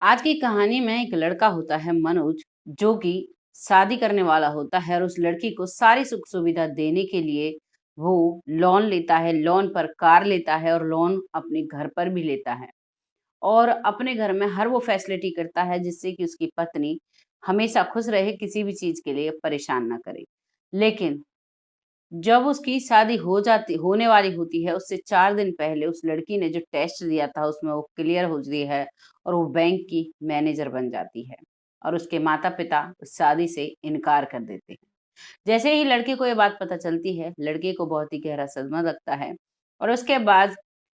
आज की कहानी में एक लड़का होता है मनोज, जो कि शादी करने वाला होता है और उस लड़की को सारी सुख सुविधा देने के लिए वो लोन लेता है। लोन पर कार लेता है और लोन अपने घर पर भी लेता है और अपने घर में हर वो फैसिलिटी करता है जिससे कि उसकी पत्नी हमेशा खुश रहे, किसी भी चीज के लिए परेशान ना करे। लेकिन जब उसकी शादी होने वाली होती है, उससे 4 दिन पहले उस लड़की ने जो टेस्ट दिया था उसमें वो क्लियर होती है और वो बैंक की मैनेजर बन जाती है और उसके माता-पिता उस शादी से इनकार कर देते हैं। जैसे ही लड़के को ये बात पता चलती है, लड़के को बहुत ही गहरा सदमा लगता है और उसके बाद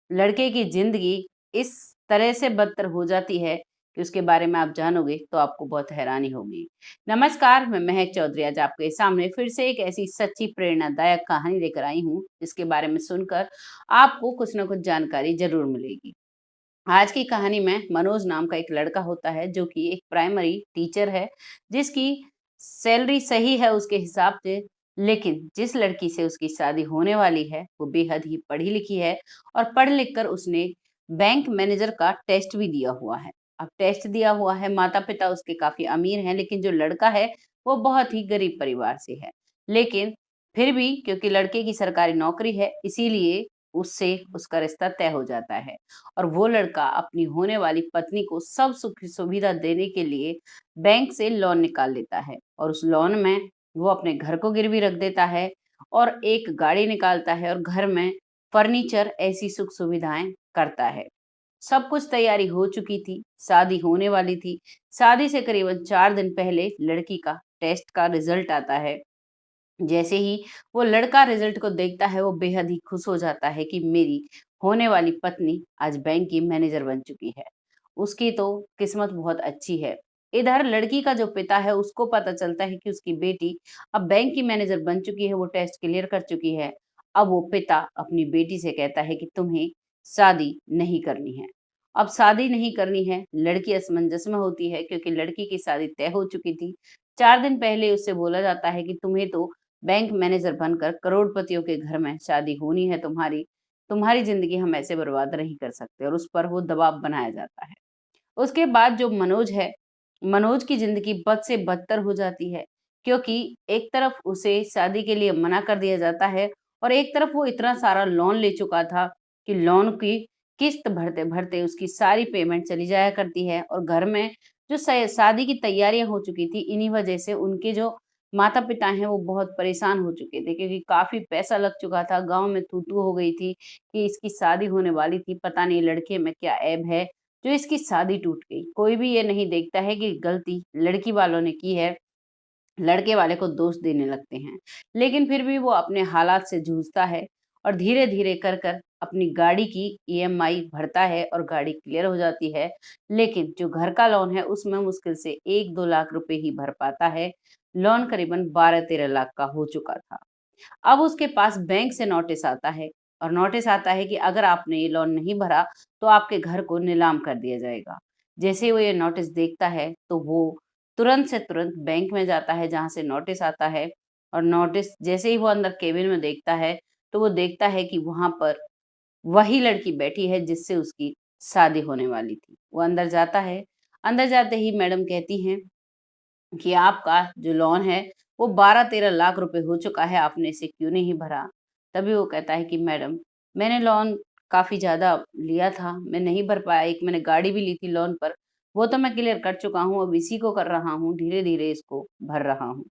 लड़के की ज़िंदगी इस तरह से बदतर हो जाती है कि उसके बारे में आप जानोगे तो आपको बहुत हैरानी होगी। नमस्कार, मैं महक चौधरी आज आपके सामने फिर से एक ऐसी सच्ची प्रेरणादायक कहानी लेकर आई हूँ, जिसके बारे में सुनकर आपको कुछ न कुछ जानकारी ज़रूर मिलेगी। आज की कहानी में मनोज नाम का एक लड़का होता है जो कि एक प्राइमरी टीचर है, जिसकी सैलरी सही है उसके हिसाब से। लेकिन जिस लड़की से उसकी शादी होने वाली है वो बेहद ही पढ़ी लिखी है और पढ़ लिख कर उसने बैंक मैनेजर का टेस्ट भी दिया हुआ है। अब टेस्ट दिया हुआ है, माता पिता उसके काफी अमीर हैं, लेकिन जो लड़का है वो बहुत ही गरीब परिवार से है। लेकिन फिर भी क्योंकि लड़के की सरकारी नौकरी है, इसीलिए उससे उसका रिश्ता तय हो जाता है और वो लड़का अपनी होने वाली पत्नी को सब सुख सुविधा देने के लिए बैंक से लोन निकाल लेता है और उस लोन में वो अपने घर को गिरवी रख देता है और एक गाड़ी निकालता है और घर में फर्नीचर ऐसी सुख सुविधाएं करता है। सब कुछ तैयारी हो चुकी थी, शादी होने वाली थी। शादी से करीबन 4 दिन पहले लड़की का टेस्ट का रिजल्ट आता है। जैसे ही वो लड़का रिजल्ट को देखता है, वो बेहद ही खुश हो जाता है कि मेरी होने वाली पत्नी आज बैंक की मैनेजर बन चुकी है। उसकी तो किस्मत बहुत अच्छी है। इधर लड़की का जो पिता है उसको पता चलता है कि उसकी बेटी अब बैंक की मैनेजर बन चुकी है, वो टेस्ट क्लियर कर चुकी है। अब वो पिता अपनी बेटी से कहता है कि तुम्हें शादी नहीं करनी है। अब शादी नहीं करनी है, लड़की असमंजस में होती है क्योंकि लड़की की शादी तय हो चुकी थी। 4 दिन पहले उससे बोला जाता है कि तुम्हें तो बैंक मैनेजर बनकर करोड़पतियों के घर में शादी होनी है तुम्हारी, तुम्हारी ज़िंदगी हम ऐसे बर्बाद नहीं कर सकते और उस पर वो दबाव बनाया जाता है। उसके बाद जो मनोज है, मनोज की ज़िंदगी बद से बदतर हो जाती है क्योंकि एक तरफ उसे शादी के लिए मना कर दिया जाता है और एक तरफ वो इतना सारा लोन ले चुका था कि लोन की किस्त भरते-भरते उसकी सारी पेमेंट चली जाया करती है और घर में जो शादी की तैयारियां हो चुकी थी, इन्हीं वजह से उनके जो माता-पिता हैं वो बहुत परेशान हो चुके थे क्योंकि काफ़ी पैसा लग चुका था। गाँव में तू-तू हो गई थी कि इसकी शादी होने वाली थी, पता नहीं लड़के में क्या ऐब है जो इसकी शादी टूट गई। कोई भी ये नहीं देखता है कि गलती लड़की वालों ने की है, लड़के वाले को दोष देने लगते हैं। लेकिन फिर भी वो अपने हालात से जूझता है और धीरे-धीरे कर अपनी गाड़ी की ईएमआई भरता है और गाड़ी क्लियर हो जाती है। लेकिन जो घर का लोन है उसमें मुश्किल से 1-2 लाख रुपए ही भर पाता है। लोन करीबन 12-13 लाख का हो चुका था। अब उसके पास बैंक से नोटिस आता है और नोटिस आता है कि अगर आपने ये लोन नहीं भरा तो आपके घर को नीलाम कर दिया जाएगा। जैसे ही वो ये नोटिस देखता है तो वो तुरंत से तुरंत बैंक में जाता है जहाँ से नोटिस आता है और नोटिस जैसे ही वो अंदर केबिन में देखता है तो वो देखता है कि वहाँ पर वही लड़की बैठी है जिससे उसकी शादी होने वाली थी। वो अंदर जाता है, अंदर जाते ही मैडम कहती हैं कि आपका जो लोन है वो 12-13 लाख रुपए हो चुका है, आपने इसे क्यों नहीं भरा? तभी वो कहता है कि मैडम मैंने लोन काफ़ी ज़्यादा लिया था, मैं नहीं भर पाया, एक मैंने गाड़ी भी ली थी लोन पर, वो तो मैं क्लियर कर चुका हूँ, अब इसी को कर रहा हूँ, धीरे-धीरे इसको भर रहा हूँ।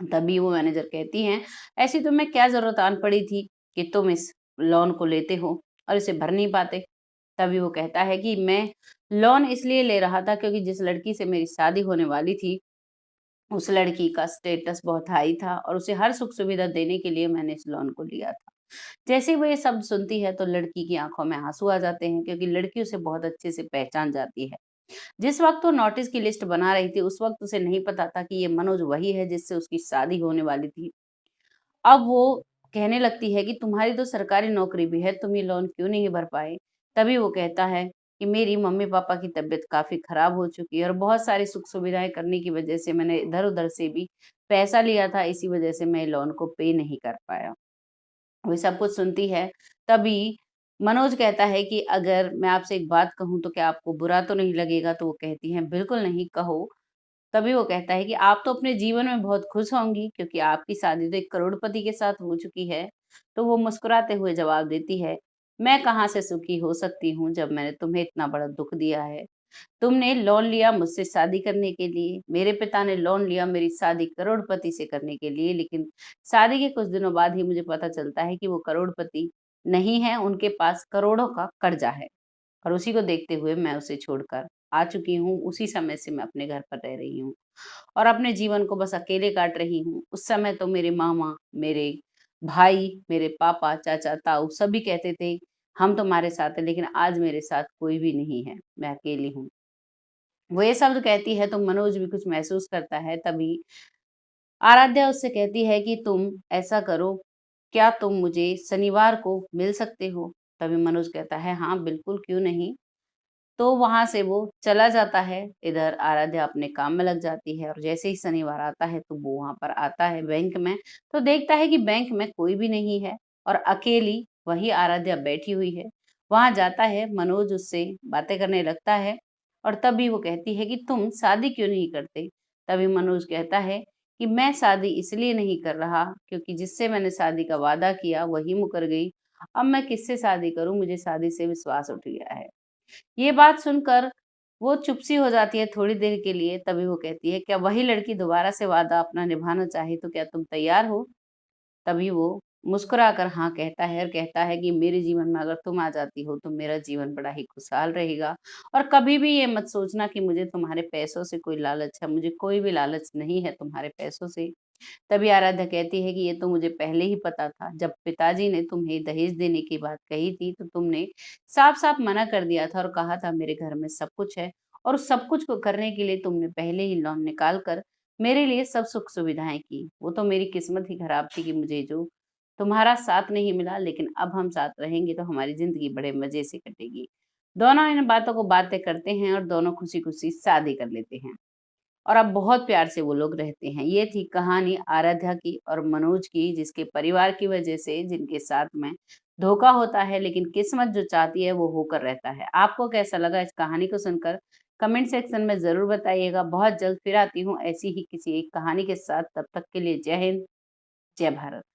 तभी वो मैनेजर कहती हैं, ऐसी तुम्हें क्या ज़रूरत आन पड़ी थी कि तुम इस लोन को लेते हो और इसे भर नहीं पाते? तभी वो कहता है कि मैं लोन इसलिए ले रहा था क्योंकि जिस लड़की से मेरी शादी होने वाली थी उस लड़की का स्टेटस बहुत हाई था और उसे हर सुख-सुविधा देने के लिए मैंने इस लोन को लिया था। जैसे ही वो ये शब्द सुनती है तो लड़की की आँखों में आँसू आ जाते हैं क्योंकि लड़की उसे बहुत अच्छे से पहचान जाती है। जिस वक़्त वो नोटिस की लिस्ट बना रही थी उस वक़्त उसे नहीं पता था कि ये मनोज वही है जिससे उसकी शादी होने वाली थी। अब वो कहने लगती है कि तुम्हारी तो सरकारी नौकरी भी है, तुम ये लोन क्यों नहीं भर पाए? तभी वो कहता है कि मेरी मम्मी-पापा की तबीयत काफ़ी खराब हो चुकी है और बहुत सारी सुख-सुविधाएँ करने की वजह से मैंने इधर-उधर से भी पैसा लिया था, इसी वजह से मैं लोन को पे नहीं कर पाया। वो सब कुछ सुनती है, तभी मनोज कहता है कि अगर मैं आपसे एक बात कहूँ तो क्या आपको बुरा तो नहीं लगेगा? तो वो कहती हैं बिल्कुल नहीं, कहो। तभी वो कहता है कि आप तो अपने जीवन में बहुत खुश होंगी क्योंकि आपकी शादी तो एक करोड़पति के साथ हो चुकी है। तो वो मुस्कुराते हुए जवाब देती है, मैं कहाँ से सुखी हो सकती हूँ जब मैंने तुम्हें इतना बड़ा दुःख दिया है। तुमने लोन लिया मुझसे शादी करने के लिए, मेरे पिता ने लोन लिया मेरी शादी करोड़पति से करने के लिए, लेकिन शादी के कुछ दिनों बाद ही मुझे पता चलता है कि वो करोड़पति नहीं है, उनके पास करोड़ों का कर्जा है। और उसी को देखते हुए मैं उसे छोड़कर आ चुकी हूँ, उसी समय से मैं अपने घर पर रह रही हूँ और अपने जीवन को बस अकेले काट रही हूँ। उस समय तो मेरे मामा, मेरे भाई, मेरे पापा, चाचा, ताऊ सभी कहते थे, हम तुम्हारे साथ हैं, लेकिन आज मेरे साथ कोई भी नहीं है, मैं अकेली हूँ। वो ये शब्द कहती है तो मनोज भी कुछ महसूस करता है, तभी आराध्या उससे कहती है कि तुम ऐसा करो, क्या तुम मुझे शनिवार को मिल सकते हो? तभी मनोज कहता है, हाँ, बिल्कुल, क्यों नहीं? तो वहाँ से वो चला जाता है, इधर आराध्या अपने काम में लग जाती है और जैसे ही शनिवार आता है, तो वो वहाँ पर आता है बैंक में, तो देखता है कि बैंक में कोई भी नहीं है और अकेली वही आराध्या बैठी हुई है। वहाँ जाता है, मनोज उससे बातें करने लगता है और तभी वो कहती है कि तुम शादी क्यों नहीं करते? तभी मनोज कहता है कि मैं शादी इसलिए नहीं कर रहा क्योंकि जिससे मैंने शादी का वादा किया, वही मुकर गई। अब मैं किससे शादी करूँ? मुझे शादी से विश्वास उठ गया है। ये बात सुनकर वो चुप सी हो जाती है थोड़ी देर के लिए, तभी वो कहती है, "क्या वही लड़की दोबारा से वादा अपना निभाना चाहे तो क्या तुम तैयार हो?" तभी वो मुस्कुराकर हाँ कहता है और कहता है कि मेरे जीवन में अगर तुम आ जाती हो तो मेरा जीवन बड़ा ही खुशहाल रहेगा और कभी भी ये मत सोचना कि मुझे तुम्हारे पैसों से कोई लालच है, मुझे कोई भी लालच नहीं है तुम्हारे पैसों से। तभी आराध्या कहती है कि ये तो मुझे पहले ही पता था। जब पिताजी ने तुम्हें दहेज देने की बात कही थी, तो तुमने साफ-साफ मना कर दिया था और कहा था मेरे घर में सब कुछ है और उस सब कुछ को करने के लिए तुमने पहले ही लोन निकाल कर मेरे लिए सब सुख-सुविधाएँ की। वो तो मेरी किस्मत ही खराब थी कि मुझे जो तुम्हारा साथ नहीं मिला, लेकिन अब हम साथ रहेंगे तो हमारी ज़िंदगी बड़े मज़े से कटेगी। दोनों इन बातों को बातें करते हैं और दोनों खुशी-खुशी शादी कर लेते हैं। और अब बहुत प्यार से वो लोग रहते हैं। ये थी कहानी आराध्या की और मनोज की, जिसके परिवार की वजह से जिनके साथ में धोखा होता है, लेकिन किस्मत जो चाहती है वो होकर रहता है। आपको कैसा लगा इस कहानी को सुनकर? कमेंट सेक्शन में ज़रूर बताइएगा। बहुत जल्द फिर आती हूँ ऐसी ही किसी एक कहानी के साथ। तब तक के लिए जय हिंद, जय भारत।